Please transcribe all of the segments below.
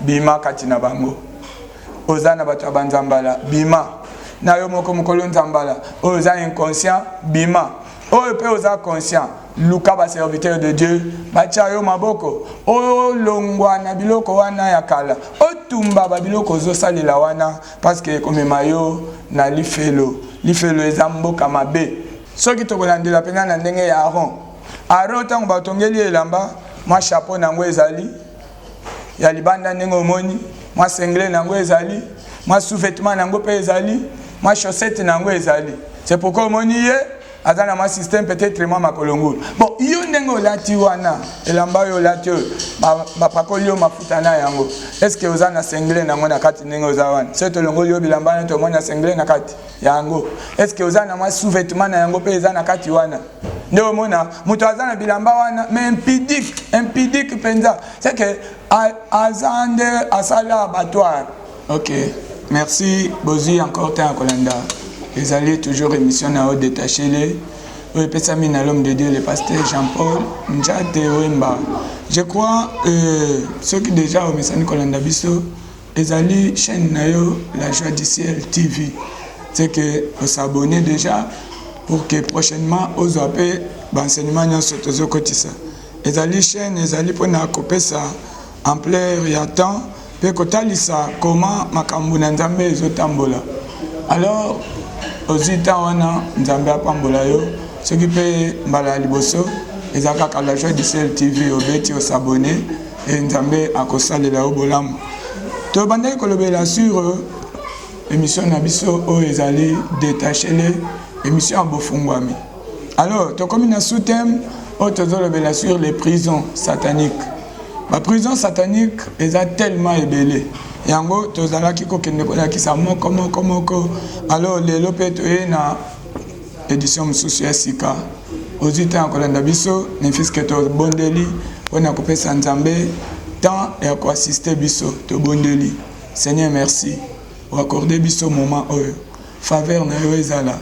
bima katina bango. Ozana bato banzambala bima. Na yo moko mokolo nzambala. Oza inconscient bima. Oyo pe oza conscient. Luka ba serviteur de Dieu. Bacha yo maboko. O longwa na biloko wana ya kala. O tumba ba biloko zo salela wana parce que comme mayo na lifelo. Lifelo ezamboka mabe. Soki tokolandela pena na ndenge ya Aaron. Aaron tango batongeli elamba, ma chapeau nango ezali. Ya libanda ndenge omoni, ma sengle nango ezali, ma sous-vêtement nango pe ezali, ma chaussette nango ezali. C'est pourquoi omoni ye azana ma système peut-être moi makolongo. Bon, yo ndenge olati wana, elamba yo olati ba pakoli yo mafuta na yango. Est-ce que ozana sengle nango na kati ndenge ozawana? C'est to longo yo bilamba na to mona sengle na kati yango. Est-ce que ozana ma sous-vêtement na yango pe ezana kati wana? Nde mona muto azana bilamba wana mais impudique penza. C'est que azande asala abattoir. OK. Merci Bozi encore temps Kolanda. Ils allaient toujours émission à haut détaché les. Oui, Pesami na l'homme de Dieu, le pasteur Jean-Paul Njate Wemba. Je crois ceux qui déjà au message Kolanda Bisso, ils allaient chaîne nayo la joie du ciel TV. C'est que vous s'abonnez déjà pour que prochainement aux appels d'enseignement n'y soit aux côtés. Ils allaient chaîne, ils allaient pour na couper ça en plein il y a temps. Pe kotalisa comment makambu na nzambe ezotambola. Alors ozita wana nzambe apambola yo soki pe mbala liboso ezaka ka la joie du ciel TV obeti s'abonner et nzambe akosalela yo bolamu. To bandai kolobela sur émission na biso o ezali détaché les émission bofungwami. Alors to comme na sous-thème o tozolobela sur les prisons sataniques. La prison satanique est tellement ébélée. Yango tozala kiko kende kola kisa moko. Alors les lopeto na édition mususu ya sika. Ozita kolanda biso ne fiske to bondeli pona kopesa nzambe temps et à assister biso to bondeli. Seigneur merci. Pour accorder biso moment faveur na yo ezala.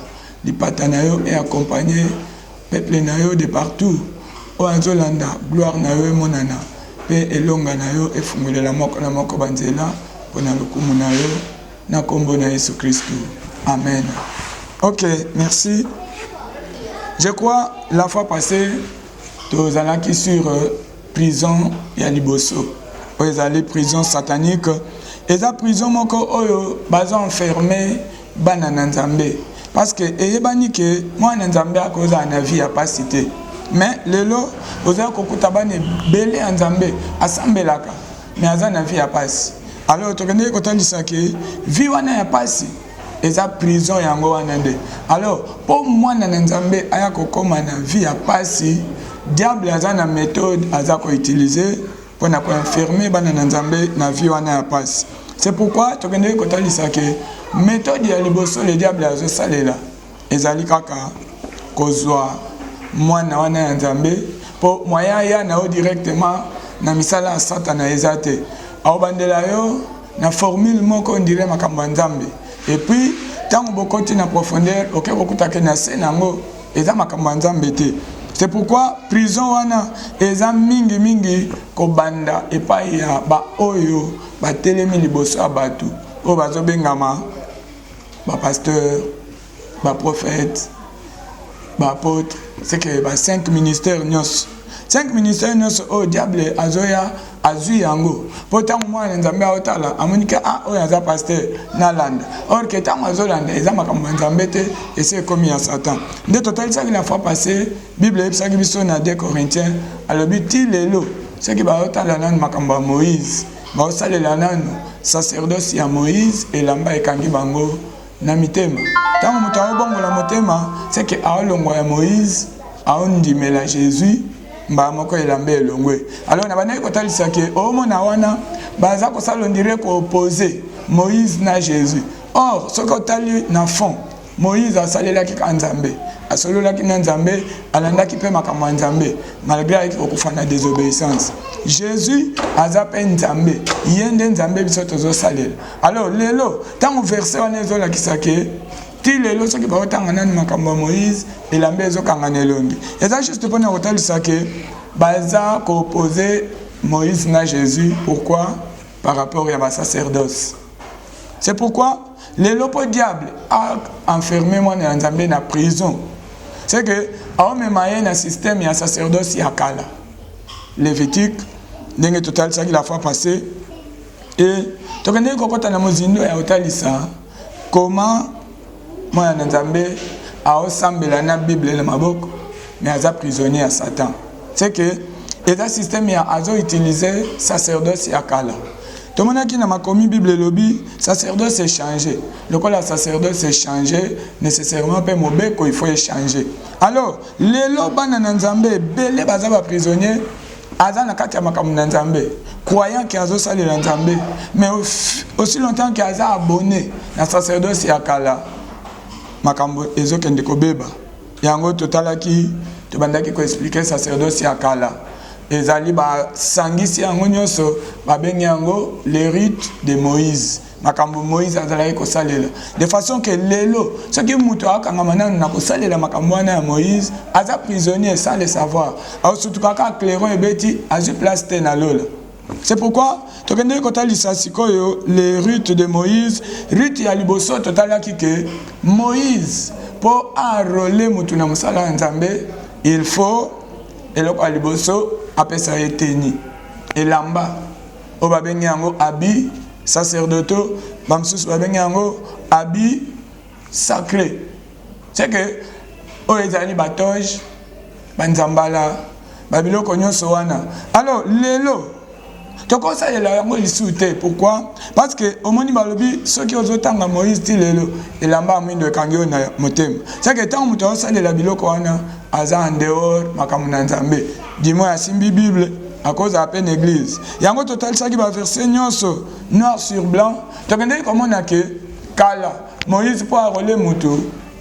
Lipata na yo et accompagner peuple na yo de partout. O azolanda gloire na yo monana. Pe elonga na yo efungulela moko banzela pona lokumu na yo na kombo na Yesu Christ. Amen. OK, merci. Je crois la fois passée tous allaki sur prison ya liboso. Ils allaient prison satanique. Et la prison moko oyo baza enfermé bana nzambe parce que eyebani ke moi nzambe akoza na vie a pas cité. Mais lelo oza kokuta bane belé nzambe asambelaka mais azana vie ya pasi. Alors tokende kotandisa ke vie wana ya pasi eza prison yango wana nde. Alors pour moi na nzambe aya kokoma na vie ya pasi, diable azana méthode azako utiliser pour na ko enfermer bana nzambe na vie wana ya pasi. C'est pourquoi tokende kotandisa ke méthode ya liboso le diable azo salela ezali kaka kozwa mwana wana ya nzambe po moya ya na o directement na misala ya satana ezate au bandela yo na formule moko on dirait makambo nzambe et puis tant bokoti na profondeur OK kokutake na senango eza makambo nzambe te. C'est pourquoi prison wana eza mingi ko banda epai ya ba oyo ba telemi liboso abatu o bazo bengama ba pasteur ba prophète ba apôtre. C'est que bah, 5 ministères nyos. 5 ministères nyos au diable azoya azui yango. Pourtant moi nzambe aotala amonika o yaza pasteur na landa. Or que tant azolanda eza makambo nzambe te et c'est comme ya Satan. De total ça la fois passée Bible epsa ki biso na 2 Corinthiens alobi ti lelo c'est que ba otala na makambo Moïse. Ba osalela nanu sacerdoce ya Moïse et lamba ekangi bango na mitema. Tant muto abongola motema c'est que aolongwa ya Moïse aondimela Jésus mba moko elambe elongwe. Alors na bana kotalisa ke omona wana baza ko salondire ko opposer Moïse na Jésus. Or ce que tali na fond Moïse a salela ki kanzambe asolola ki nzambe alanda ki pe makamwa nzambe malgré okufana désobéissance. Jésus azape nzambe yende nzambe biso tozo salela. Alors lelo tant verset wana ezola kisake ti lelo soki ba otanga nani makambo Moïse elambe ezokanga nelongi. Eza juste pour na kotalisa ke baza ko opposer Moïse na Jésus. Pourquoi? par rapport à ma sacerdoce. C'est pourquoi le diable a enfermé moi dans la prison. C'est que un système et un sacerdoce à Kala. Lévitique, n'est total ça qui la fois passée. Et tu connais comment moi Nzambe a ensemble la Bible et le Mabok, mais a prisonnier à Satan. C'est que le système a utilisé sacerdoce à Kala. Tout le monde qui n'a pas commis Bible et lobby, sacerdoce est changé. Le cas la sacerdoce est changé, nécessairement pas mauvais qu'il faut changer. Alors, les lobans Nzambe, belé bazaba prisonnier, azana katia makamu Nzambe, croyant qu'il y a zo sali Nzambe, mais aussi longtemps qu'il y a abonné na sacerdoce à Kala, makambo ezo kende ko beba. Yango totala ki to bandaki ko expliquer sacerdoce à Kala. Ezali ba sangisi yango nyoso ba bengi yango les rites de Moïse. Makambo Moïse azalaki ko salela. De façon que lelo, ce qui muto akanga manana na ko salela makambo wana ya Moïse, aza prisonnier sans le savoir. Au surtout kaka clairon ebeti azu place te na lola. C'est pourquoi tokende ko talisa sikoyo les rites de Moïse, rite ya liboso totalaki que Moïse pour enrôler mutu na musala Nzambe, il faut eloko ya liboso apesa eteni elamba o babengi yango abi sacerdoto bamsusu babengi yango abi sacré. C'est que o ezali batoge banzambala babiloko nyonso wana. Alors lelo tokosa yela yango lisute. Pourquoi? Parce que au moni balobi ceux qui ozotanga Moïse ti lelo elamba mwindo ekangi na motema. C'est que tant muto osalela biloko wana aza en dehors makambo na Nzambe. Dis-moi à Simbi Bible à cause de la peine église. Yango total ça qui va verser nyonso noir sur blanc. Tu connais comment on a que Kala Moïse pour enrôler mutu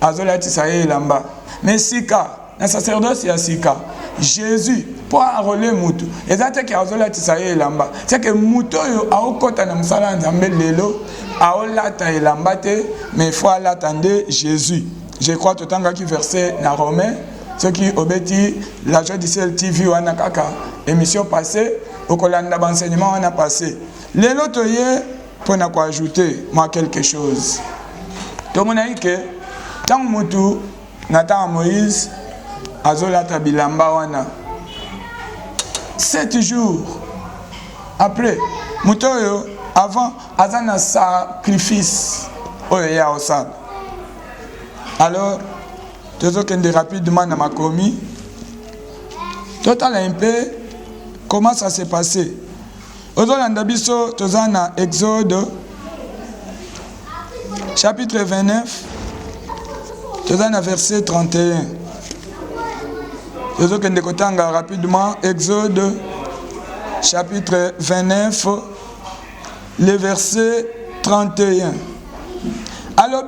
azola tisaye lamba. Mais sika na sacerdoce ya sika Jésus pour enrôler mutu. Ezate ki azola tisaye lamba. C'est que mutu yo aokota na musala Nzambe lelo aolata elamba te mais il faut l'attendre Jésus. Je crois tout temps qui verset na Romains. Ceux qui obéissent la joie du ciel TV ou anakaka émission passée au colanda d'enseignement on a passé. Les lotoye pour n'a quoi ajouter moi quelque chose. Tout mon aïe que tant mutu Nathan Moïse azola tabilamba wana 7 jours après mutoyo avant azana sacrifice oya osab. Alors toujours qu'on rapidement dans ma commis. Total un peu comment ça s'est passé. Aujourd'hui, dans Exode, chapitre 29, dans verset 31. Toujours qu'on rapidement Exode, chapitre 29, le verset 31. Alors,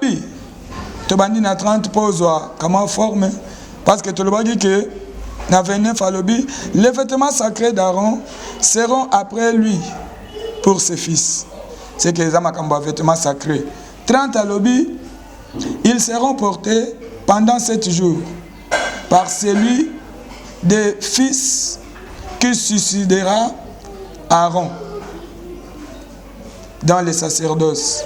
tu bandis na 30 pose comment forme parce que tu le dis que na 29 alobi les vêtements sacrés d'Aaron seront après lui pour ses fils. C'est que les amakamba vêtements sacrés. 30 alobi ils seront portés pendant 7 jours par celui des fils qui succédera Aaron dans les sacerdoces.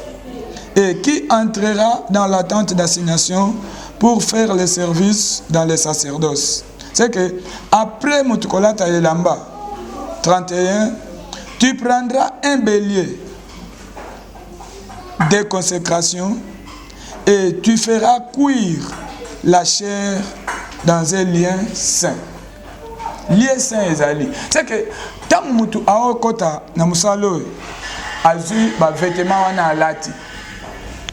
Et qui entrera dans la tente d'assignation pour faire le service dans les sacerdoces. C'est que après Mutukolata Elamba 31, tu prendras un bélier de consécration et tu feras cuire la chair dans un lien saint. Lien saint ezali. C'est que tant mutu aokota na musalo azu ba vêtement wana alati.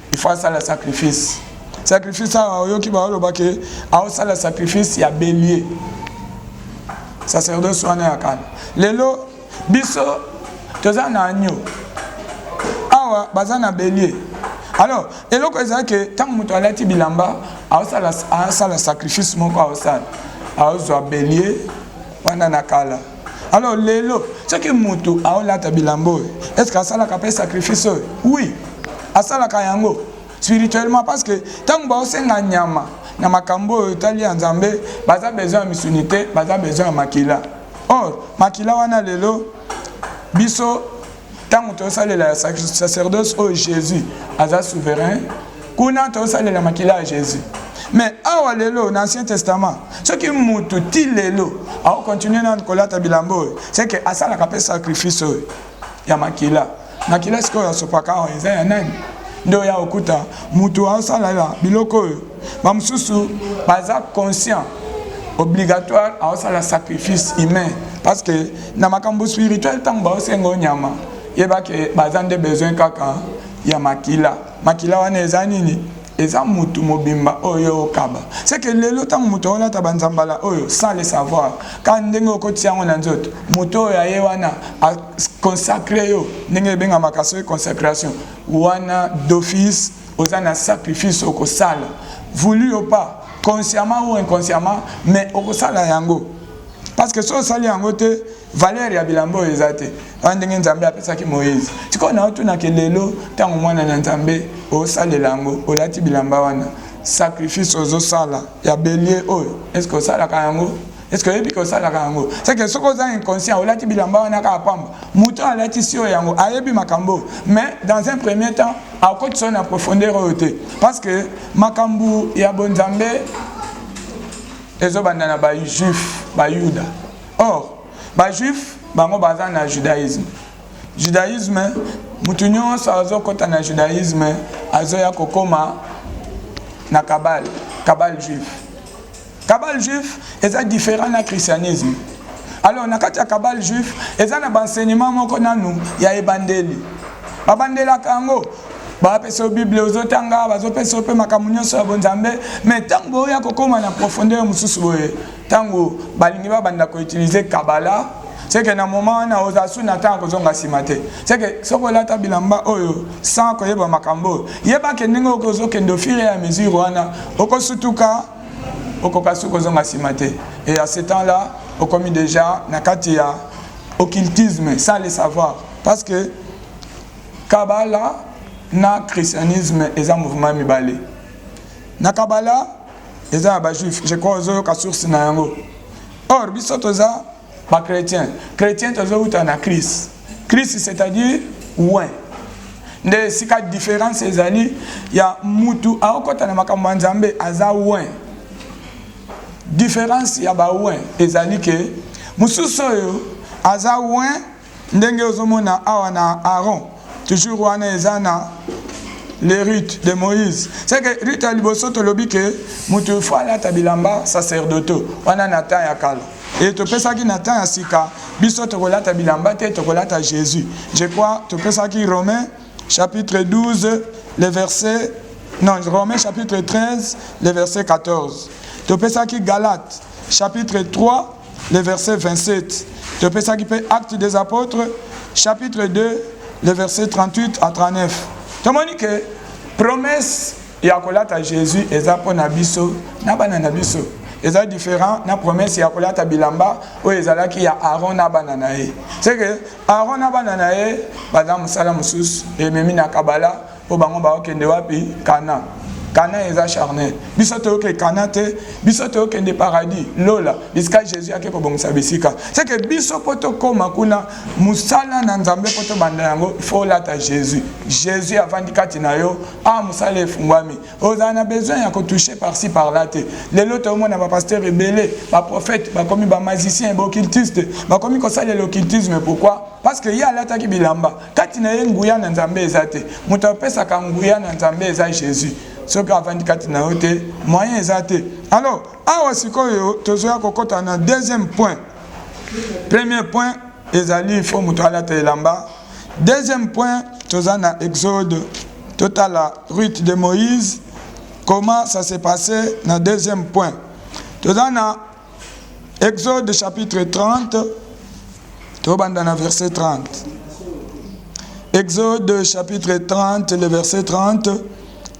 Il faut ça le sacrifice. Sacrifice ça oyoki ba oloba ke a ça le sacrifice ya bélier. Sacerdoce wana ya kala. Lelo biso toza na agneau. Awa baza na bélier. Alors, eloko ezali ke tant mutu alati bilamba a ça le sacrifice moko a ça. A zo bélier wana na kala. Alors lelo ce que mutu a olata bilambo est-ce que ça la kapé sacrifice? Oui. Asala kayango spirituellement parce que tant ba osenga nyama na makambo etali ya Nzambe baza besoin de misunité baza besoin de makila. Or makila wana lelo biso tant que tu as le sacerdoce au Jésus, Aza souverain, kuna tu as la makila à Jésus. Mais awa lelo dans l'Ancien Testament, ce qui mutu ti lelo, a continuer dans kolata bilambo, c'est que asa la kapé sacrifice ya makila. Makila siko ya sopaka eza ya nani? Ndo ya okuta mutu asa la biloko ba mususu baza conscient obligatoire à la sacrifice humain parce que na makambo spirituel tant ba osengo nyama yeba ke bazande besoin kaka ya makila wana eza nini eza mutu mobimba oyo okaba c'est que lelo tant mutu ona tabanzambala oyo sans le savoir quand ndenge okotia ngona nzoto mutu oyo aye wana a consacrer yo ndenge benga makaso consécration wana d'office ozana sacrifice okosala voulu ou pas consciemment ou inconsciemment mais okosala yango parce que so sali yango te valeur ya bilambo ezate ndenge nzambe apesaki Moïse tiko na otuna ke lelo tango mwana na nzambe osalela yango olati bilamba wana sacrifice ozosala ya bélier oyo est-ce que osala yango est-ce que yebi ko sala yango c'est que soko za inconscient olati bilamba wana ka pamba muto alati sio yango ayebi makambo mais dans un premier temps a côté son profondeur oyote parce que makambu ya bonzambe ezobanda na ba juif ba yuda or ba juif bango baza na judaïsme mutu nyonso azokota na judaïsme azoya kokoma na kabal juif est différent du christianisme. Alors, na kati ya kabal juif, eza na enseignement moko nanu ya ebandeli. Babandela kango, ba pesa Bible ozotanga, bazopesa pe makamunyo so bonzambe, mais tango ya kokoma na profondeur mususu boye. Tango balingi ba banda ko utiliser kabala, c'est que na moment na ozasu na tango kozonga simate. C'est que soko lata bilamba oyo sans koyeba makambo. Yeba ke ndenge okozokendo fire ya mesure wana, okosutuka okokasu kozonga simate. Et à ce temps-là, on commis déjà nakatia occultisme sans le savoir parce que Kabbalah na christianisme est un mouvement mibale. Na Kabbalah est un juif. Je crois que c'est source na yango. Or biso toza ba chrétien toza uta na Christ. Christ c'est-à-dire ouin. Nde sika différence ezali ya mutu aokota na makambo nzambe aza ouin. Différence ya ba ouin ezali ke mususu oyo aza ouin ndenge ozomona awa na Aaron toujours wana ezana les rites de Moïse c'est que rite ya liboso tolobi ke mutu fala tabilamba sacerdoto wana na temps ya kala et topesaki na temps ya sika biso tokolata bilamba te tokolata Jésus je crois topesaki Romains chapitre 12 le verset Romains chapitre 13 le verset 14 Topesaki Galates, chapitre 3, le verset 27. Topesaki Actes des Apôtres, chapitre 2, le verset 38 à 39. Tomoni que promesse yakolata Jésus ezapo na biso, na bana na biso. Eza différent na promesse yakolata bilamba o ezalaki ya Aaron na bana na ye. C'est que Aaron na bana na ye, bana musala musus et memi na kabala po bango ba okende wapi Kana. Kana eza charnel. Biso to ke Kana te, biso to ke de paradis. Lola, biska Jésus ake po bongisa bisika. C'est que biso poto koma kuna musala na nzambe poto banda yango, il faut lata Jésus. Jésus avandi kati na yo, musala efungwami. Ozana besoin ya ko toucher par-ci par-là te. Lelo to mona ba pasteur rebelle, ba prophète, ba komi ba magicien, ba occultiste, ba komi ko sala l'occultisme pourquoi? Parce que ya lata ki bilamba. Kati na ye nguya na nzambe ezate. Muta pesa ka nguya na nzambe eza Jésus. Ce qui a 24 naote, moyen exacté. Alors, awa sikoyo, tozoya kokota na deuxième point. Premier point, ezali, il faut mutala te lamba. Deuxième point, toza na Exode, total la rite de Moïse. Comment ça s'est passé na deuxième point. Toza na Exode chapitre 30, tobanda na verset 30. Exode chapitre 30, le verset 30.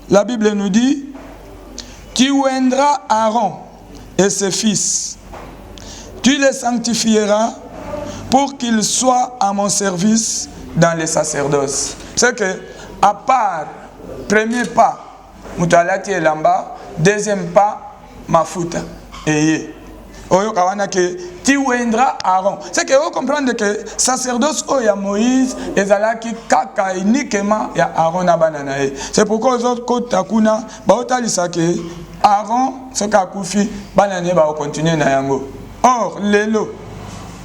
La Bible nous dit, tu oindras Aaron et ses fils, tu les sanctifieras pour qu'ils soient à mon service dans les sacerdoces. C'est que, à part, premier pas, mutalati elamba, deuxième pas, mafuta, eye. oyo kawana que tu wendras Aaron. C'est que vous comprenez que sacerdoce oya Moïse ezalaki kaka uniquement ya Aaron na bananae. C'est pourquoi les autres côté takuna baotalisa que Aaron soka kufi banane ba continuer na yango. Or lelo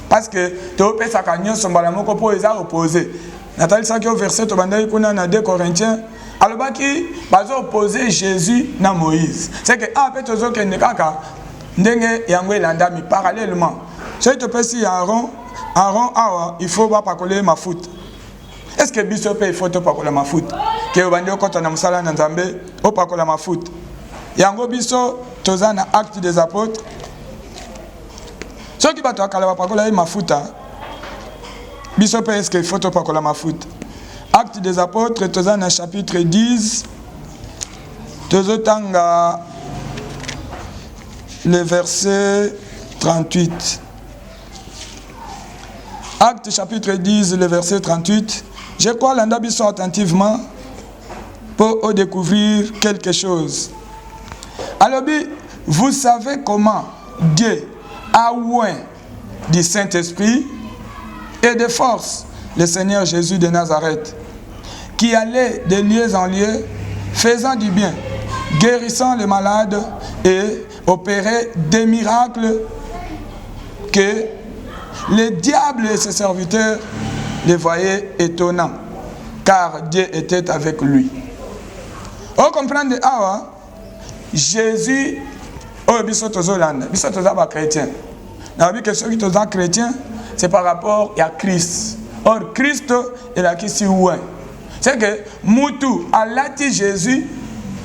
parce que tu peux ça kanyo sombala moko po eza opposé. Nathalie ça qui au verset to bandai kuna na 2 Corinthiens alobaki bazo opposer Jésus na Moïse. C'est que après tozo kende kaka ndenge yango elanda mi parallèlement. C'est te pesi Aaron awa il faut pas coller ma foot. Est-ce que biso pe il faut pas coller ma foot? Que obandi okota na musala na Nzambe o pas coller ma foot. Yango biso toza na acte des apôtres. Ce qui va te akala pas coller ma foot. Biso pe est-ce qu'il faut pas coller ma foot? Acte des apôtres toza na chapitre 10. Tozo tanga le verset 38. Acte chapitre 10, le verset 38. Je crois l'andabiso attentivement pour découvrir quelque chose. Alors, vous savez comment Dieu a oint du Saint-Esprit et de force le Seigneur Jésus de Nazareth, qui allait de lieu en lieu, faisant du bien, guérissant les malades et opérait des miracles que les diables et ses serviteurs les voyaient étonnants, car Dieu était avec lui. On comprend de Awa, Jésus, oh, biso tozolanda, biso tozaba chrétien. N'a vu que ceux qui sont chrétiens, c'est par rapport à Christ. Or, Christ est là qui s'y ouin. C'est que Moutou, à l'ati Jésus,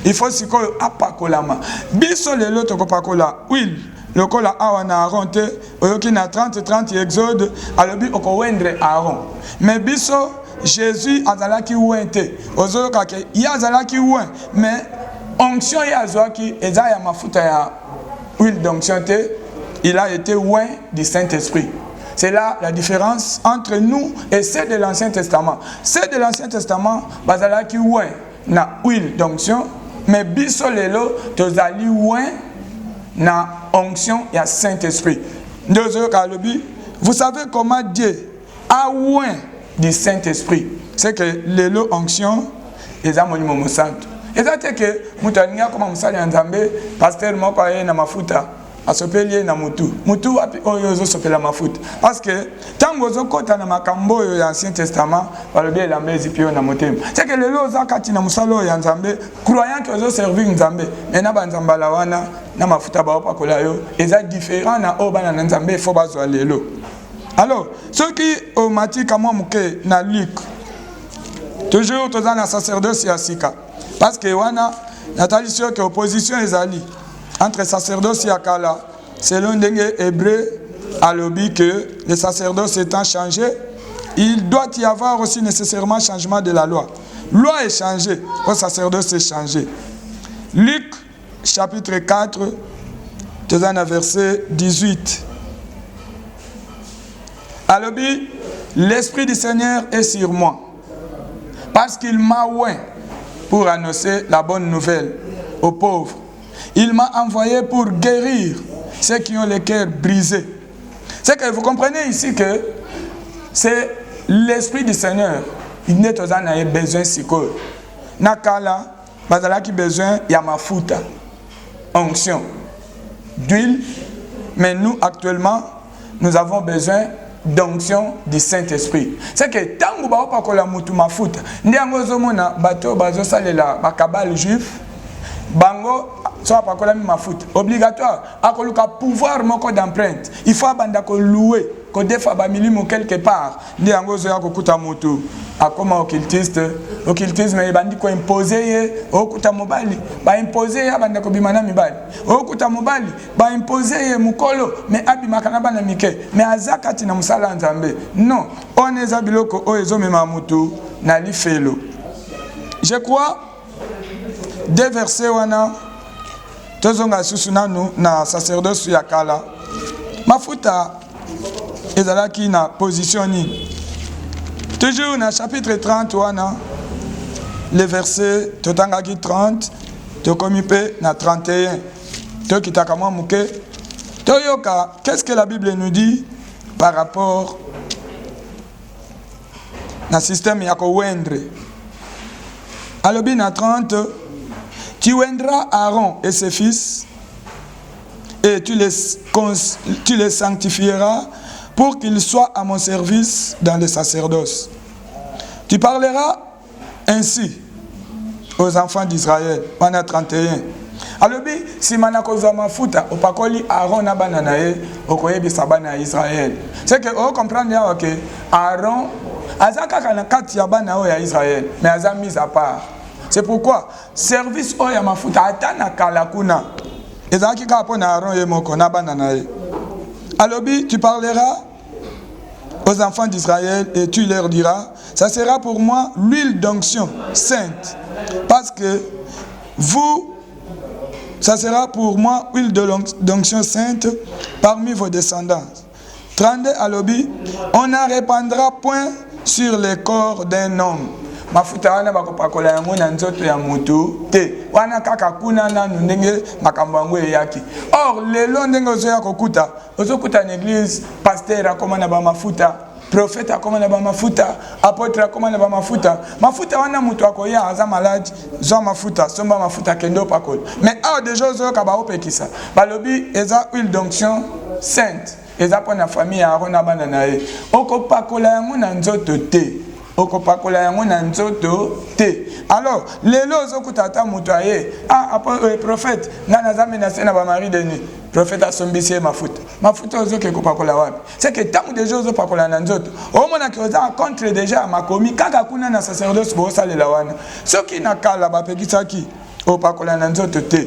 il faut s'y coller à pakolama. Biso le loto kopakola, huile. Le kola awana aronte, oyoki na 30 exode, alobi oko wendre Aaron. Mais biso, Jésus azalaki ouente. Ozoyoka ke, ya azalaki ouin. Mais onction ya azwaki, eza ya mafuta ya huile d'onction te, il a été ouin du Saint-Esprit. C'est là la différence entre nous et ceux de l'Ancien Testament. Ceux de l'Ancien Testament, bazalaki ouin na huile d'onction, mais biso lelo tozali ouin na onction ya Saint-Esprit. Vous savez comment Dieu a ouin du Saint-Esprit. C'est que lelo onction eza monimo mosanto. Eza te que mutaninga koma musali nzambe pasteur moko aye na mafuta asopeli na mutu. Mutu wapi oyo zo sopela mafuta. Parce que tango zo kota na makambo yo ya Ancien Testament balobi la mezi pio na motema. C'est que lelo za kati na musalo ya nzambe croyant que zo servir nzambe. Mena ba nzambala wana na mafuta ba opakola yo eza différent na obana na nzambe faut bazwa lelo. Alors, ceux qui au mati kama muke na Luc toujours toza na sacerdoce ya sika. Parce que wana natali sûr que opposition ezali entre sacerdoce et Akala, selon l'Hébreu hébreu, alobi que le sacerdoce étant changé, il doit y avoir aussi nécessairement changement de la loi. Loi est changée, le sacerdoce est changé. Luc, chapitre 4, verset 18. Alobi, l'Esprit du Seigneur est sur moi, parce qu'il m'a oint pour annoncer la bonne nouvelle aux pauvres. Il m'a envoyé pour guérir ceux qui ont le cœur brisé. C'est que vous comprenez ici que c'est l'Esprit du Seigneur. Il n'est pas besoin de siko. Nakala, bazala qui besoin ya mafuta, onction, d'huile. Mais nous actuellement, nous avons besoin d'onction du Saint-Esprit. C'est que tant que vous n'avez pas la mutu mafuta, ndiango zomona bato bazo salela bakabal juif. Bango, soit pas la mafuta. Obligatoire. À coloca pouvoir moko d'empreinte. Il faut abandonner ko louer, ko defa ba milimo quelque part. Ndi ango zo ya ko kuta moto. A comment occultisme e bandi ko imposer ye, o kuta mobali. Ba imposer ya banda ko bimana mibali. O kuta mobali, ba imposer ye mukolo, mais abi makana bana mike. Mais azakati na musala nzambe. Non, on eza biloko o ezo mema moto na li felo. Je crois des versets wana tozonga susunanu na sacerdoce ya kala mafuta ezalaki na position ni toujours na chapitre 30 wana le verset totangaki 30 tokomi pe na 31 tokitaka mwa muke Toyoka, qu'est-ce que la Bible nous dit par rapport au système Yako Wendre? Alobina 30, tu wendras Aaron et ses fils et tu les sanctifieras pour qu'ils soient à mon service dans le sacerdoce. Tu parleras ainsi aux enfants d'Israël. Pendant 31. Alobi, si manakoza mafuta, opakoli Aaron na bananae, okoyebi sabana Israël. C'est que on comprend bien que Aaron, azaka kanakati ya bana ya Israël, mais aza mis à part. C'est pourquoi service oya mafuta atana kalakuna. Ezaki ka pona Aaron ye moko na bananae. Alobi, tu parleras aux enfants d'Israël et tu leur diras, ça sera pour moi l'huile d'onction sainte, parce que vous, ça sera pour moi l'huile d'onction sainte parmi vos descendants. 32 Alobi, on ne répandra point sur les corps d'un homme. Mafuta wana bakopakola yango na nzoto ya moto te wana kaka kuna na ndenge makambo yango eyaki. Or lelo ndenge ozoya kokuta ozokuta na église pasteur akomana ba mafuta, prophète akomana ba mafuta, apôtre akomana ba mafuta. Mafuta wana mutu akoya aza malade zo mafuta somba mafuta kendo pakola. Mais a déjà ozoka ba opekisa balobi eza huile d'onction sainte eza pona famille ya Aaron na bana na ye okopakola yango na nzoto te. Alors, les lois okutata mutoye, prophète, nanaza menacé na ba mari de nuit. Prophète a sombisi mafuta. Mafuta ozoke kopakola wapi. C'est que tant de choses opakola na nzoto. O mona ki oza contre déjà makomi kaka kuna na sacerdoce bo salela wana. Soki na kala ba pekisaki opakola na nzoto te.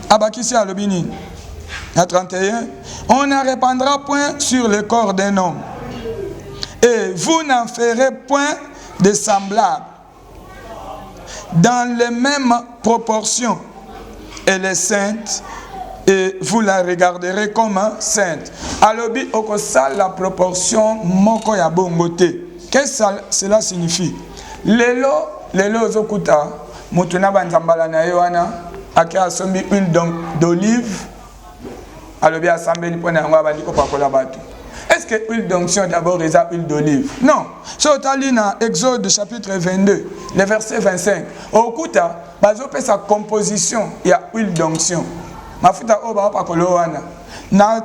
Abakisi alobini. À 31, on ne répandra point sur le corps d'un homme. Et vous n'en ferez point de semblable dans les mêmes proportions. Elle est sainte et vous la regarderez comme sainte. Alobi okosala la proportion moko ya bongote. Qu'est-ce que cela signifie? Lelo zokuta mutuna banzambala na yoana akia sombi huile d'olive. Alobi asambeli pona yango abandi kopakola batu. Est-ce que l'huile d'onction d'abord est l'huile d'olive? Non. Si on a lu dans Exode chapitre 22, le verset 25, au kuta, bazope sa composition, il y a huile d'onction. Mafuta oba opakolo wana. Na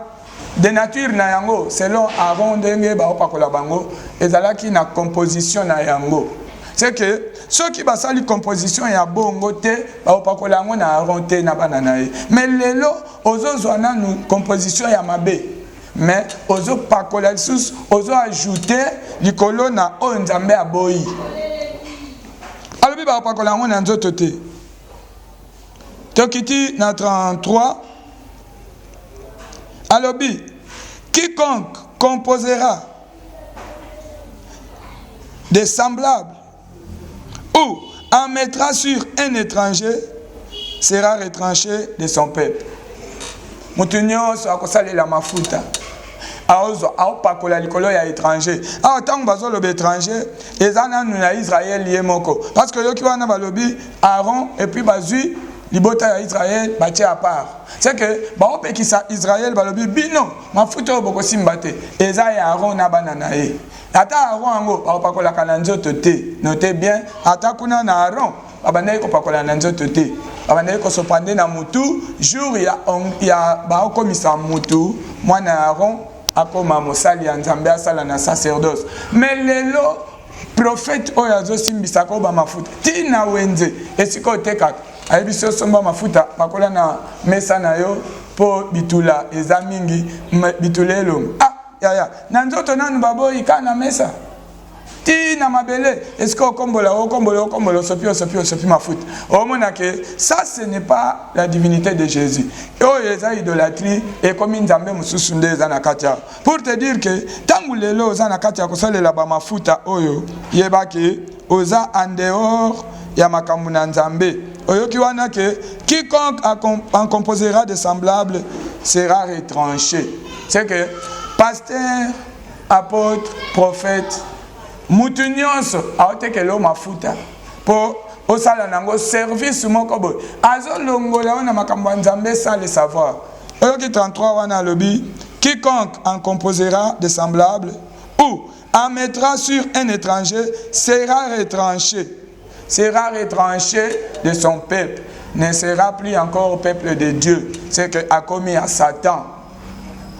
de nature na yango, selon Aaron denge ba opakola bango, ezalaki na composition na yango. C'est que ceux qui basali composition ya bongo te, ba opakola yango na Aaron te na bananae. Mais lelo ozozwana nu composition ya mabe. Mais ozo pakola sus ozo ajouter likolo na o nzambe aboyi. Alobi ba pakola ngo na nzoto te. Tokiti na 33. Alobi quiconque composera des semblables ou en mettra sur un étranger sera retranché de son peuple. Mutunyo so akosale la mafuta. Aopakola likolo ya étranger. Tant bazo lobe étranger, ezana na Israël yemoko. Parce que yoki wana balobi Aaron et puis bazui libota ya Israël bati à part. C'est que ba opekisa Israël balobi bino mafuta oboko simbate. Eza ya Aaron na banana e. Ata Aaron ango aopakola kana nzoto te. Notez bien, ata kuna na Aaron abandai ko pakola na nzoto te. Abandai ko sopande na mutu jour ya ba okomisa mutu mwana Aaron akoma mosali ya nzambe asala na sacerdoce. Mais lelo prophète oyazo simbisa ko ba mafuta tina wenze esiko teka ayebiso somba mafuta pakola na mesa na yo po bitula eza mingi bitulelo ya na nzoto nanu baboyi kana mesa tina mabele esiko okombolo sopi mafuta. Omona que ça ce n'est pas la divinité de Jésus. Oyo eza idolâtrie et comme nzambe mususu nde eza na katia. Pour te dire que tangu lelo oza na katia kosalela ba mafuta oyo yebaki oza en dehors ya makambo na nzambe. Oyo ki wana que quiconque en composera de semblables sera retranché. C'est que pasteur, apôtre, prophète mutu nyonso aotekelo mafuta po osala nango service moko boy azolongola na makambo nzambe sans le savoir. Oyoki 33 wana lobi, quiconque en composera de semblables ou en mettra sur un étranger sera retranché. Sera retranché de son peuple. Ne sera plus encore peuple de Dieu. C'est que a commis à Satan.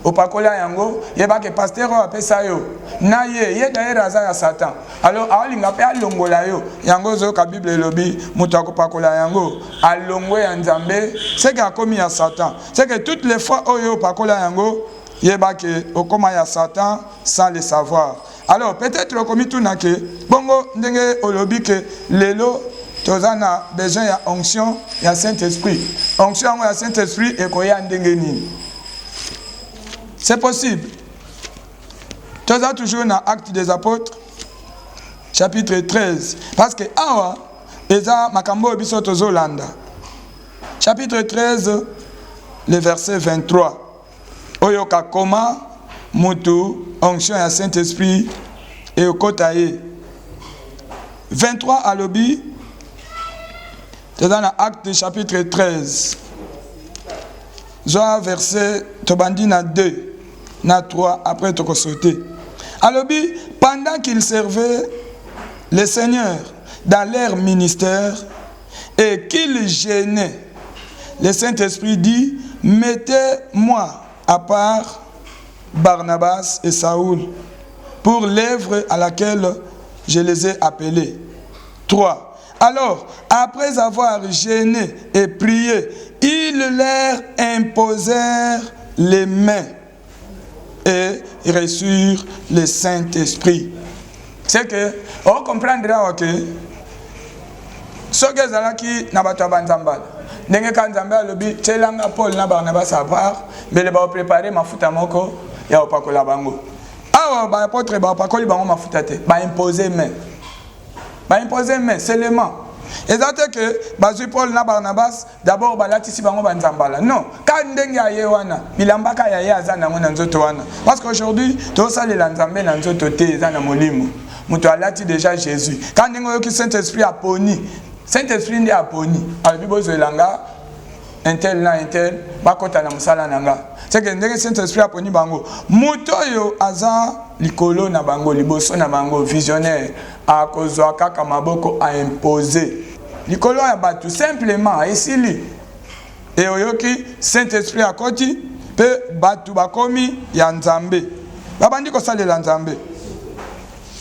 Au pakola yango, yeba ke pasteur o apesa yo. Na ye d'ailleurs aza ya Satan. Alors alinga pe alongola yo. Yango zo ka Bible lobi, mutu akopakola yango, alongo ya Nzambe, c'est que a commis à Satan. C'est que toutes les fois oyo pakola yango, yeba ke okoma ya Satan sans le savoir. Alors peut-être okomi tout na ke bongo ndenge olobi ke lelo tozana besoin ya onction ya Saint-Esprit. Onction ya Saint-Esprit ekoya ndenge nini? C'est possible. Toza toujours dans Actes des Apôtres, chapitre 13. Parce que awa eza makambo biso tozolanda. Chapitre 13, le verset 23. Oyoka koma mutu onction ya Saint-Esprit et okotaye. 23 à l'obi. Toza dans Actes chapitre 13. Zoa verset tobandi na 2. Na 3, après tu as sauté. Alors, pendant qu'ils servaient le Seigneur dans leur ministère et qu'ils gênaient, le Saint-Esprit dit, mettez-moi à part Barnabas et Saoul pour l'œuvre à laquelle je les ai appelés. 3. Alors, après avoir gêné et prié, ils leur imposèrent les mains et reçurent le Saint-Esprit. C'est que, on comprendra que ce que Zalaki n'a pas Nzambala. Ndenge ka Nzambala lobi tselanga Paul na Barnabas à part, mais le ba préparer mafuta moko ya opakola bango. Awa ba apôtre ba opakoli bango mafuta te, ba imposer main. Ba imposer main seulement. Exactement que bazu Paul na Barnabas d'abord balatisi bango banzambala. Non, quand ndenge aye wana, bilambaka ya ye azana ngona nzoto wana. Parce qu'aujourd'hui, to sale la nzambe na nzoto te ezana molimo. Muto alati déjà Jésus. Quand ndenge yoki Saint-Esprit aponi, Saint-Esprit ndi aponi. Alors bibozo elanga intel na intel bakota na musala nanga. C'est que ndenge Saint-Esprit aponi bango. Muto yo aza likolo na bango liboso na bango visionnaire a kozwa kaka maboko a imposer likolo ya batu simplement esili et oyoki Saint-Esprit akoti pe batu bakomi ya Nzambe babandi ko salela Nzambe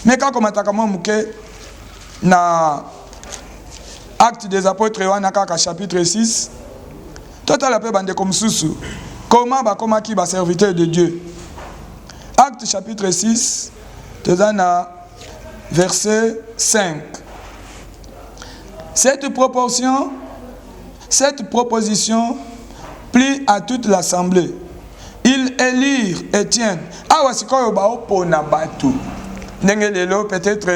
mais quand komataka mo muke na Actes des Apôtres wana kaka chapitre 6 total ape bande comme susu comment bakomaki ba serviteur de Dieu. Acte chapitre 6, verset 5. Cette proposition plut à toute l'assemblée. Ils élirent Étienne. Ah, voici quoi opona batu. Ndenge lelo peut-être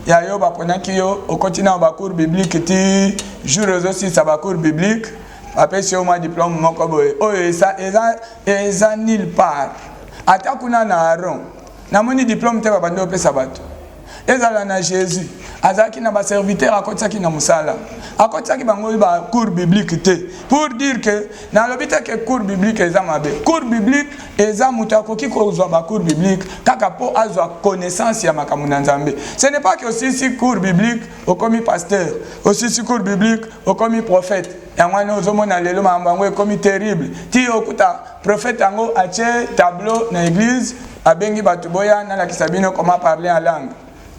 ya yo bapona kiyo au continent ba cours biblique ti jour aussi ça ba cours biblique. Après si au moins diplôme moko boy. Oh eza nulle part. Ata kuna na Aaron na moni diplôme te babando pesa bato ezala na Jésus azaki na ba serviteur akotaki na musala akotaki bango ba cours biblique te pour dire que na lobita que cours biblique eza mabe cours biblique eza mutu akoki kozwa ba cours biblique kaka po azwa connaissance ya makambo na Nzambe. Ce n'est pas que aussi si cours biblique okomi pasteur aussi si cours biblique okomi prophète yangwana ozomona lelo mambango ekomi terrible ti okuta prophète ango ache tableau na église abengi batu boya na la kisabino comment parler en langue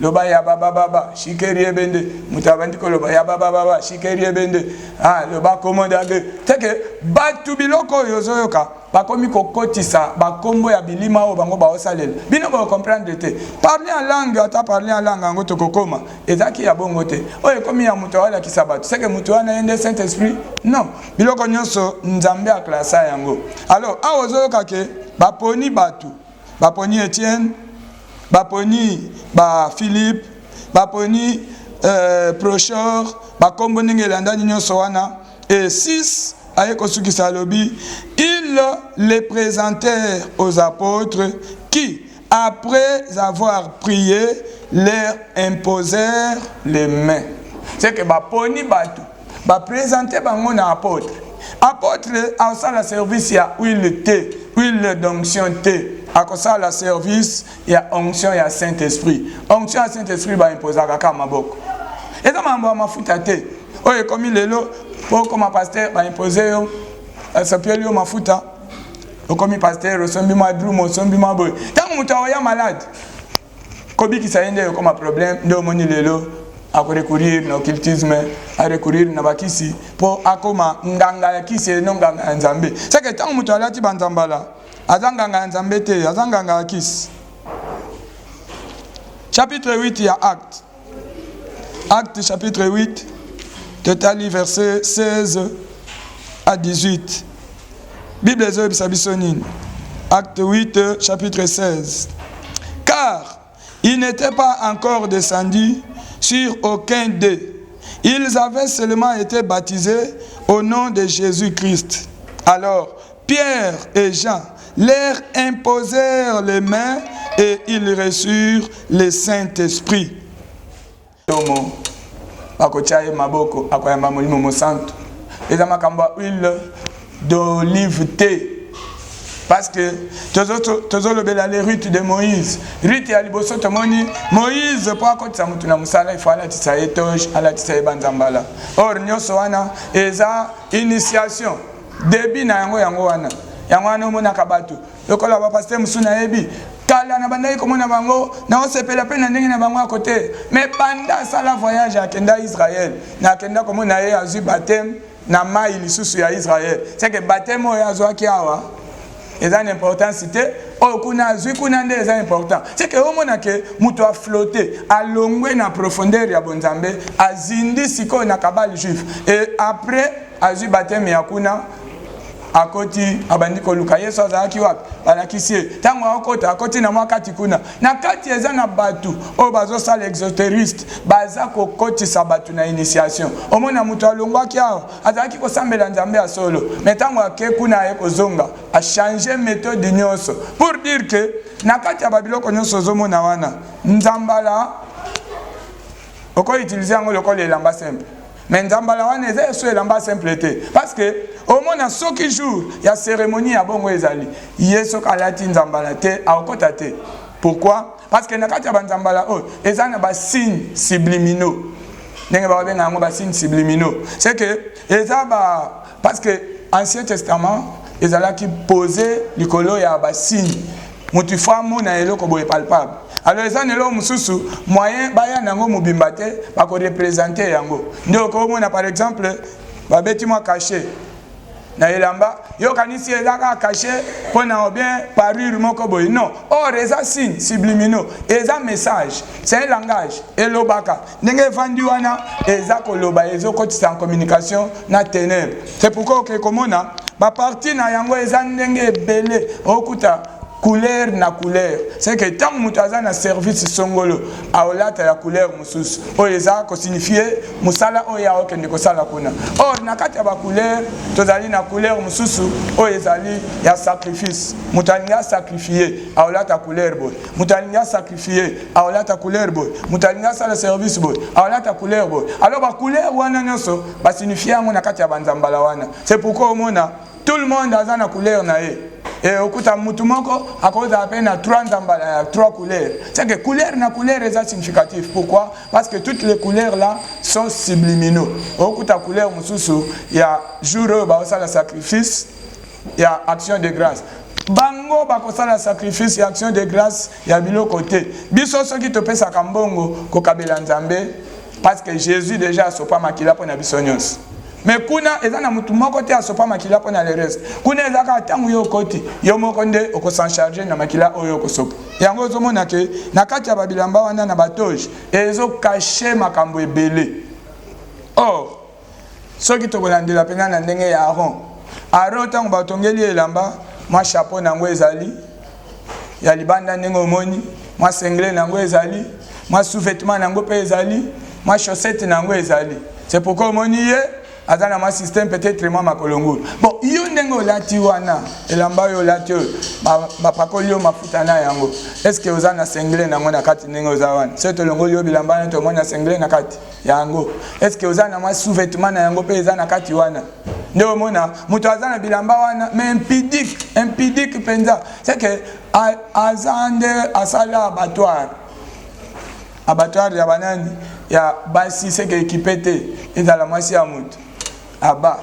loba ya baba baba shikeri ebende mutabandi ko loba ya baba baba shikeri ebende ah loba komodage teke batu biloko yozoyoka bakomi kokotisa bakombo ya bilima o bango baosalela bino ba comprendre te parler en langue ata parler en langue ngo tokokoma ezaki ya bongo te oyo komi ya muto wala kisabatu seke muto wana ende Saint-Esprit non biloko nyonso Nzambe a klasa yango. Alors awozoyoka ke baponi batu baponi Étienne baponi ba Philippe baponi Prochor bakombo ndenge landani nyonso wana et 6 ayekosukisa lobi ils les présentèrent aux apôtres qui après avoir prié leur imposèrent les mains. C'est que baponi batu ba présenter bango na apôtre Apôtre a ça la service il y a huile thé, huile d'onction thé. A ça la service il y a onction il y a Saint-Esprit. Onction à Saint-Esprit va imposer à kama boko. Et ça m'a envoyé ma futa thé. Oye comme il est là pour comme pasteur va imposer ça peut lui ma futa. Comme pasteur sombi ma drum sombi ma boy. Tant muta oya malade. Kobi qui s'aende comme un problème de moni lelo. À recourir à l'occultisme, à recourir à bakisi pour akoma nganga ya kisi no nganga nzambe. C'est que tant mutu alati banzambala, azanganga nzambe te, azanganga kisi. Chapitre 8 il y a Actes. Actes chapitre 8, total verset 16 à 18. Bible ezo bisabisonine. Acte 8 chapitre 16. Car il n'était pas encore descendu sur aucun d'eux. Ils avaient seulement été baptisés au nom de Jésus-Christ. Alors, Pierre et Jean leur imposèrent les mains et ils reçurent le Saint-Esprit. D'olive thé. Parce que toujours le bel Ruth de Moïse. Ruth et Aliboso Tomoni. Moïse, pour accorder sa mutuna musala, il faut aller à la toge, à la tisa banzambala. Or, nyosoana, eza initiation. Début na yango yango wana. Yango wana mona kabatu. Lokola ba pasteur musuna ebi. Kala na bandai komona bango, na osepela pe na ndenge na bango à côté. Mais pendant ça la voyage à Kenda Israël, na Kenda komona ye azu baptême na mai lisusu ya Israël. C'est que baptême o ya zo ki awa. C'est important cité oh kuna zui kuna nde c'est important c'est que au mona ke muto a flotter a longwe na profondeur ya bonzambe azindi siko na kabal juif et après azu baptême ya kuna akoti abandi ko luka yesu azaki wapi banakisie tango akoti na mwakati kuna na kati eza na batu o bazo sala exotériste baza ko koti sabatu na initiation omona muto alongwa kiao azaki ko sambela nzambe ya solo mais tango ake kuna ye kozonga a changer méthode nyonso pour dire que na kati ya babiloko nyonso zomona wana nzambala oko utiliser ngo lokolo elamba simple. Mais nzambala wana eza so elamba simple te parce que au moins soki jour il y a cérémonie ya bongo ezali yeso kalati nzambala te akota te. Pourquoi? Parce que na kati ya nzambala o eza na ba signes subliminaux. Ndenge ba benga ngo ba signes subliminaux. C'est que eza ba parce que Ancien Testament ezala ki poser likolo ya ba signes. Mutu famo na eloko boye palpable. Alors les années là mususu moyen baya nango mobimba te ba ko représenter yango. Ndio ko mona par exemple ba beti moi caché na elamba yo kanisi ezaka caché pona bien parure moko boye non or eza signe subliminaux eza message c'est un langage elobaka ndenge vandi wana eza koloba ezo kotisa en communication na ténèbres. C'est pourquoi que komona ba partie na yango eza ndenge belé okuta couleur na couleur. C'est que tant mutaza na service songolo aolata ya couleur mususu oyeza ko signifier musala oya okende ko sala kuna. Or na kati ya ba couleur tozali na couleur mususu oyezali ya sacrifice. Mutalinga sacrifier aolata couleur boy. Mutalinga sacrifier aolata couleur boy. Mutalinga sala service boy aolata couleur boy. Alors ba couleur wana nyoso ba signifier ngo na kati ya banzambala wana. C'est pourquoi omona tout le monde a na couleur na ye. Et au kuta mutu moko à cause de peine à trois couleurs. C'est que couleur na couleur est significatif. Pourquoi? Parce que toutes les couleurs là sont subliminaux. Au kuta couleur mususu, il y a jour ba osala sacrifice, il y a action de grâce. Bango ba kosala sacrifice et action de grâce, il y a bilo côté. Biso so qui te pesa kambongo ko kabela nzambe parce que Jésus déjà sopa makila pona bisonyos. Mais kuna ezana mutu moko te asopa makila pona le reste. Kuna ezaka tangu yo koti yo moko nde oko s'en charger na makila oyo kosopa. Yango zomona ke na kati ya babilamba wana na batoje ezo cacher makambo ebele. Or soki tokolandela pena na ndenge ya Aaron. Aaron tangu batongeli elamba mwa chapeau nango ezali ya libanda ndenge omoni mwa sengle nango ezali mwa sous-vêtement nango pe ezali mwa chaussette nango ezali. C'est pourquoi omoni ye azana ma système peut-être moi makolongo. Bon, yo ndengo lati wana elamba yo lati ba pakolio mafuta na yango. Est-ce que ozana sengle na ngona kati ndengo ozawana? C'est to longo yo bilamba to mona sengle na kati yango. Est-ce que ozana ma sous-vêtement na yango pe ezana kati wana? nde omona moto aza na bilamba wana mais impudique penza c'est que aza nde asala abattoir ya banani ya basi c'est que équipé te ezala mwasi ya moto aba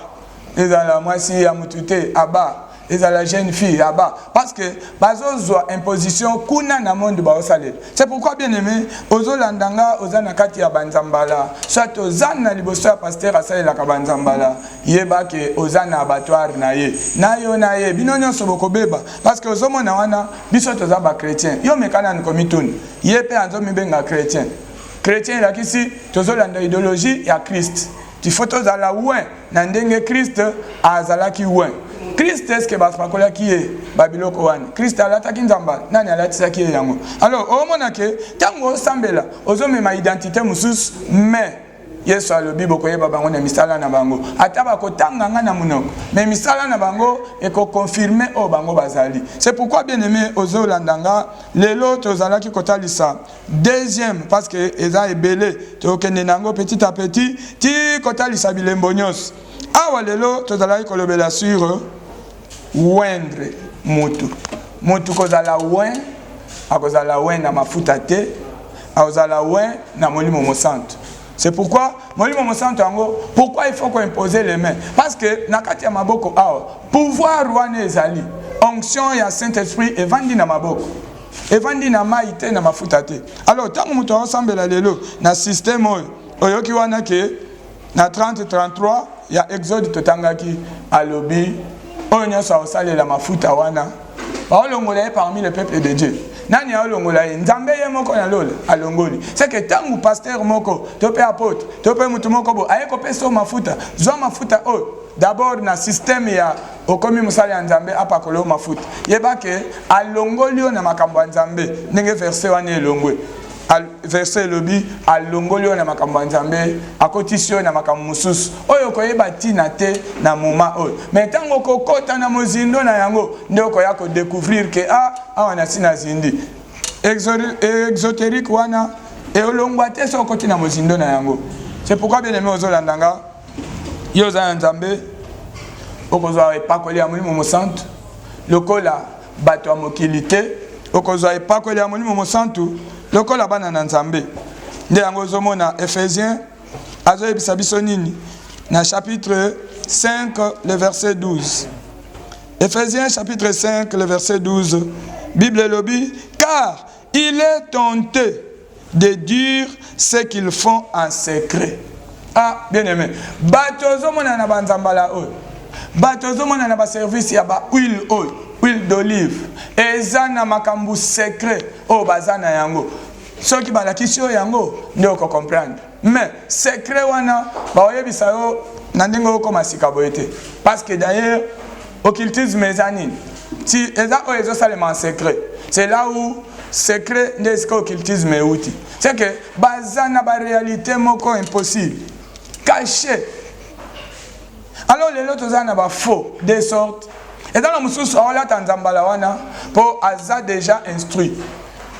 ezala mwasi ya motu te aba ezala jeune fille aba parce que bazozwa imposition kuna na monde baosalela. C'est pourquoi bien aimé ozolandanga ozana kati ya banzambala soit ozana liboso ya pasteur asalelaka banzambala yeba ke ozana abattoir na ye bino nyonso bokobeba parce que ozomona wana biso toza ba chrétien yo mekana nkomituni ye pe anzo mibenga chrétien elakisi tozolanda idéologie ya Christ tifoto zala ouin na ndenge Christ azalaki ouin. Christ est-ce que basapakola qui est babiloko wana Christ alataki nzamba nani alatisaki yango. Alors omona ke tango sambela ozomema identité mususu mais Yesu alobi bokoyeba bango na misala na bango ata bakotanga nga na munoko mais misala na bango eko confirmer o bango bazali. C'est pourquoi bien aimé ozolandanga lelo tozalaki kotalisa deuxième parce que eza ebele tokende nango petit à petit ti kotalisa bilembo nyos awa lelo tozalaki kolobela sur wendre mutu kozala oin akozala oin na mafuta te akozala oin na molimo mosantu. C'est pourquoi molimo mosantu yango pourquoi il faut qu'on imposer les mains parce que nakati ya maboko awa pouvoir wana ezali onction ya Saint-Esprit evandi na maboko evandi na mai te na mafuta te. Alors tango mutu asambela lelo na système oyoki wana ke na 30-33 ya Exode totangaki alobi oyo nyonso aosalela mafuta wana baolongola ye parmi le peuple de Dieu. Nani aolongola ye nzambe ye moko na lola alongoli. C'est que tangu pasteur moko tope apôtre tope mutu moko bo ayeko pesa mafuta zwa mafuta d'abord na système ya okomi musala ya nzambe apakolo mafuta yeba ke alongoli na makambo ya nzambe ndenge verset wana elongwe verset lobi alongoli na makambo nzambe akotisio na makambo mususu oyo koyeba tina te na moma oyo mais tango kokota na mozindo na yango ndio koya ko découvrir que awana sina zindi exotérique wana e olongwa te so koti na mozindo na yango. C'est pourquoi bien aimé ozolandanga yo za nzambe okozwa epakoli ya molimo mosantu lokola bato ya mokili te okozwa epakoli ya molimo mosantu lokola bana na nzambe nde yango zomona Ephésiens azoyebisa biso nini na chapitre 5 le verset 12. Ephésiens chapitre 5 le verset 12 Bible lobi car il est tenté de dire ce qu'ils font en secret. Bien aimé bato zomona na banzambala oyo bato zomona na ba service ya ba huile d'olive eza na makambu secret bazana yango soki balakisi yango nde oko comprendre mais secret wana baoyebisa yo na ndenge okoma sika boye te parce que d'ailleurs occultisme eza nini si eza oyo ezosalema en secret c'est là où secret nde esika occultisme euti c'est que baza na baréalité moko impossible caché. Alors les autres ont ba faux de sorte et dans la mususu aolata nzambala wana po aza déjà instruit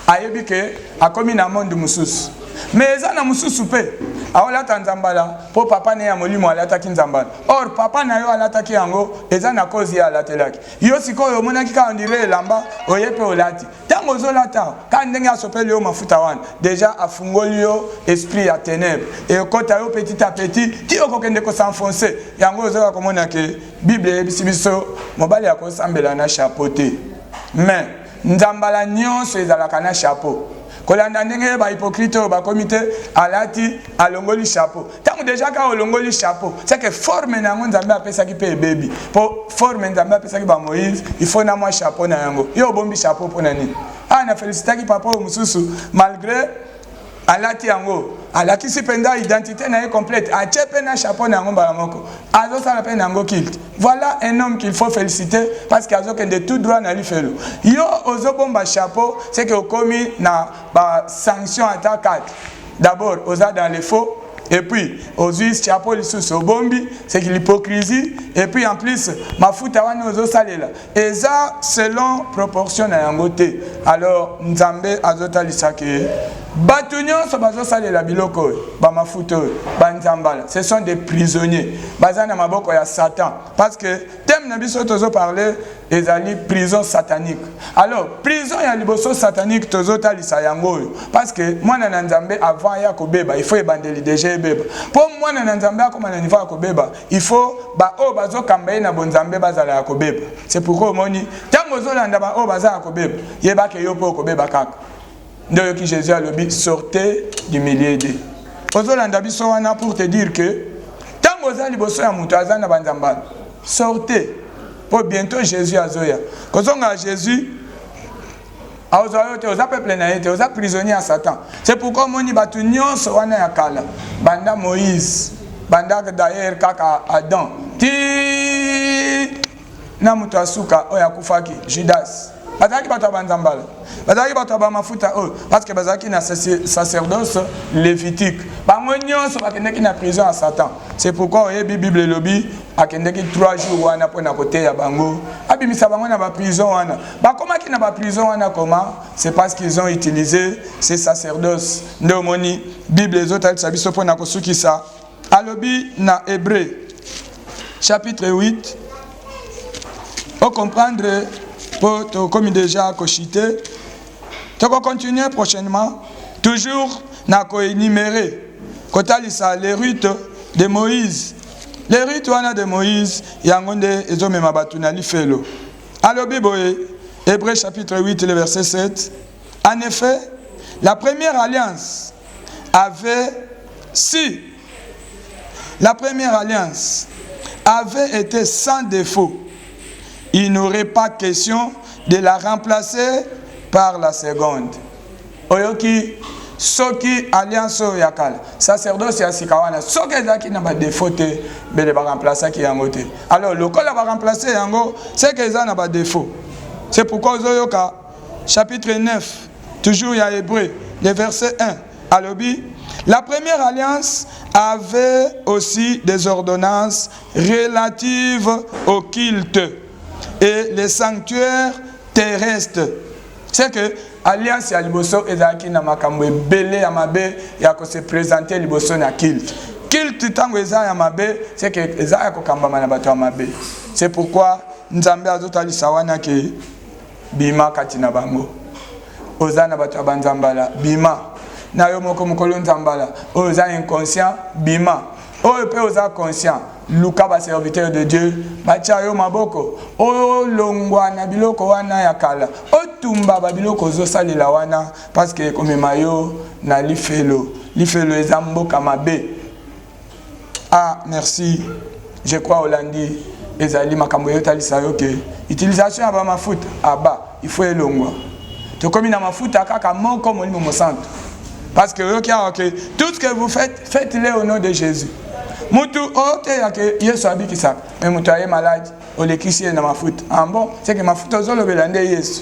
ayebi ke akomi na monde mususu mais eza na mususu pe aolata nzambala po papa ne ya molimo alataki nzambala or papa na yo alataki yango eza na cause ya alatelaki yo sikoyo omonaki ka ondire elamba oyepe olati tango ozolata ka ndenge asopeli yo mafuta wana déjà afungoli yo esprit ya ténèbres et kota yo petit à petit ti okokende ko s'enfoncer yango ozoka komona ke Bible yebisi biso mobali akosambela na chapeau te mais nzambala nyonso ezalaka na chapeau kolanda ndenge ba hypocrite ba comité alati alongoli chapeau tango déjà ka olongoli chapeau c'est que forme na nzambe apesa ki pe baby po forme nzambe apesa ki ba Moïse il faut na moi chapeau na yango yo bombi chapeau pona nini na félicitaki papa mususu malgré alati yango alakisi penda identité na complète achepe na chapeau na yango bala moko azo sala pe nango kilt. Voilà un homme qu'il faut féliciter parce qu'il a de tout droit na lifelo yo ozo bomba chapeau c'est que okomi na ba sanction à 4 d'abord oza dans les faux et puis aux us chapeau lisusu bombi c'est que l'hypocrisie et puis en plus mafuta wana ozo salela et ça selon proportion na yango te. Alors nzambe azota lisake Batunion, la biloko, bamafuto, banzambala. Ce sont des prisonniers. Bazana maboko ya Satan. Parce que thème nabiso tozo parler ezali prison satanique. Alors prison ya liboso satanique tozo talisa yango. Parce que moi na nzambe avant ya kobeba, il faut ebandeli déjà beba. Pour moi na nzambe akoma na niveau ya kobeba, il faut ba o bazo kambaye na bonzambe bazala ya kobeba. C'est pourquoi moni tango zolanda ba o bazala ya kobeba, yeba ke yo po kobeba kaka. Ndoyo ki Jésus a lobi sortez du milieu de. Ozolanda biso wana pour te dire que tango za liboso ya mutu azana banzambala. Sortez. Pour bientôt Jésus azoya. Kozonga Jésus aozoyote oza peuple na yete, oza prisonnier à Satan. C'est pourquoi moni batu nyonso wana ya kala. Banda Moïse, banda d'ailleurs kaka Adam. Ti na mutu asuka oya kufaki Judas. Bazaki bato banzambala. Bazaki bato bamafuta o parce que bazaki na sacerdoce lévitique. Bango nyonso bakendeki na prison à Satan. C'est pourquoi oyebi Bible lobi akendeki 3 jours wana pona côté ya bango. Abimisa bango na ba prison wana. Bakomaki na ba prison wana comment? C'est parce qu'ils ont utilisé ces sacerdoces. Ndomoni Bible ezota biso pona kosukisa. Alobi na Hébreu chapitre 8. Pour comprendre comme déjà cochité, tu vas continuer prochainement, toujours n'a qu'à énumérer. Quand les rites de Moïse, les rites de Moïse, il y a un de felo. Alors, Hébreux chapitre 8, le verset 7. En effet, la première alliance avait, si la première alliance avait été sans défaut, il n'aurait pas question de la remplacer par la seconde. Oyoki, soki alliance yakala, sacerdoce ya sikawana, soki ezaki na ba défaut te, bele ba remplacer ki yango te. Alors le col va remplacer yango, c'est que ça na ba défaut. C'est pourquoi Zoyoka chapitre 9, toujours ya Hébreu, le verset 1, alobi, la première alliance avait aussi des ordonnances relatives au culte et les sanctuaires terrestres. C'est que alliance ya liboso ezaki na makambo ebele ya mabe ya ko se présenter liboso na culte. Culte tango eza ya mabe, c'est que eza ya kokamba na bato ya mabe. C'est pourquoi Nzambe azotalisa wana ke bima katina bango. Ozana bato ya banzambala bima. Na yo moko mokolo nzambala, oza inconscient bima. Oyo pe oza conscient. Luka ba serviteur de Dieu, bacha yo maboko, o longwa na biloko wana ya kala, o tumba ba biloko zo salela wana parce que comme mayo na lifelo ezamboka mabe. Ah merci. Je crois Hollandi ezali makambo yo talisa yo ke utilisation ya ba mafuta aba il faut elongwa. To komi na mafuta kaka moko molimo mosanto. Parce que tout ce que vous faites, faites-le au nom de Jésus. Mutu ote yake Yesu abikisa mais mutu aye malade olekisi na mafuta. Ah bon, c'est que mafuta zolo belande Yesu.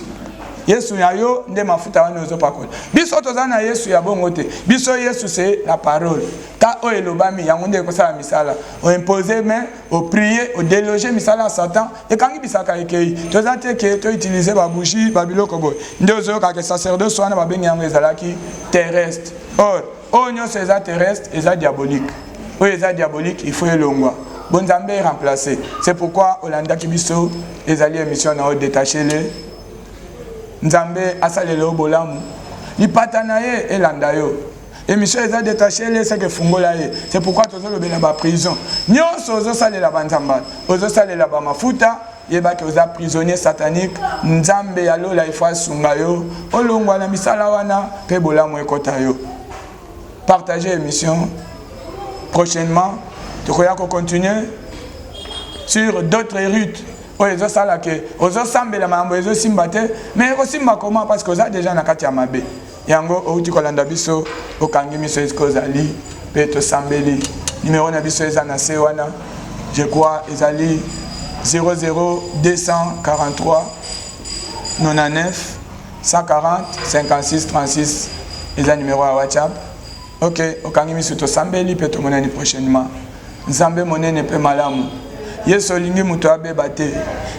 Yesu yayo nde mafuta wana ozo pakola. Biso tozana Yesu ya bongo te. Biso Yesu c'est la parole. Ta o elobami yango nde kosala misala. O imposer main, o prier, o déloger misala à Satan et kangi bisaka ekei. Tozate ke to utiliser ba bougie, ba biloko boy. Nde ozo ka ke sacerdoce wana ba bengi yango ezalaki terrestre. Or, onyo c'est terrestre et diabolique. Oui, c'est diabolique, il faut elongwa. Bon Nzambe est remplacé. C'est pourquoi Olanda Kibiso, les alliés émissions ont détaché les Nzambe asale le bolamu. Li patanaye et landayo. Émission est détaché les c'est que fungola ye. C'est pourquoi tu as le ba prison. Nyon sozo sale la banzamba. Ozo sale la ba mafuta. Yeba ke oza prisonnier satanique. Nzambe yalo la ifwa sungayo. Olongwa na misala wana pe bolamu ekota yo. Partagez l'émission. Prochainement, tu vas continuer sur d'autres rites. Mais aussi comment parce que ça déjà na kati ya mabe. Yango outi kolanda biso okangi miso eskozali peto sambeli. Numéro na biso ezana sewana. Je crois ezali 00243 99 140 56 36. Ezana numéro à WhatsApp. Ok, okangi miso to sambeli peto monani prochainement. Nzambe monene pe malamu. Yesu olingi muto abeba te.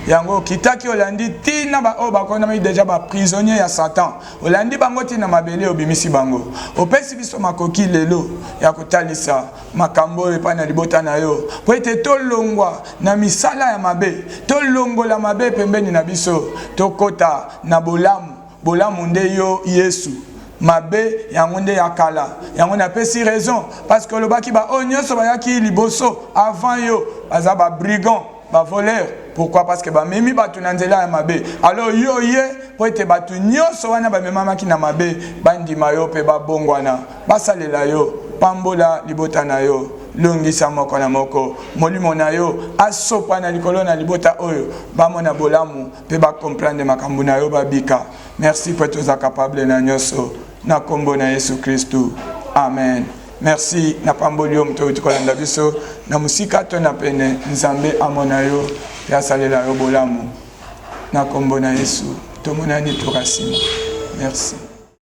Yango kitaki olandi tina ba o bakona mai déjà ba prisonnier ya Satan. Olandi bango tina mabele obimisi bango. Opesi biso makoki lelo ya kotalisa makambo epa na libota na yo. Po ete tolongwa na misala ya mabe. Tolongola mabe pembeni na biso. Tokota na bolamu nde yo Yesu. Mabe yango nde yakala. Yango na pesi raison parce que le baki ba onyoso ba yaki liboso avant yo baza ba brigand, ba voleur. Pourquoi? Parce que ba memi batu na nzela ya mabe. Alors yo ye po ete batu nyoso wana ba memama ki na mabe bandima yo pe ba bongwana. Basalela yo pambola libota na yo. Longisa moko na moko molimo na yo asopa na likolo na libota oyo bamona bolamu pe ba comprendre makambo na yo babika. Merci pour tous capable na nyoso na kombo na Yesu Kristo. Amen. Merci na pambolio mto tukolanda biso na musika to na pene nzambe amona yo ya salela yo bolamu na kombo na Yesu. Tomonani to rasima. Merci.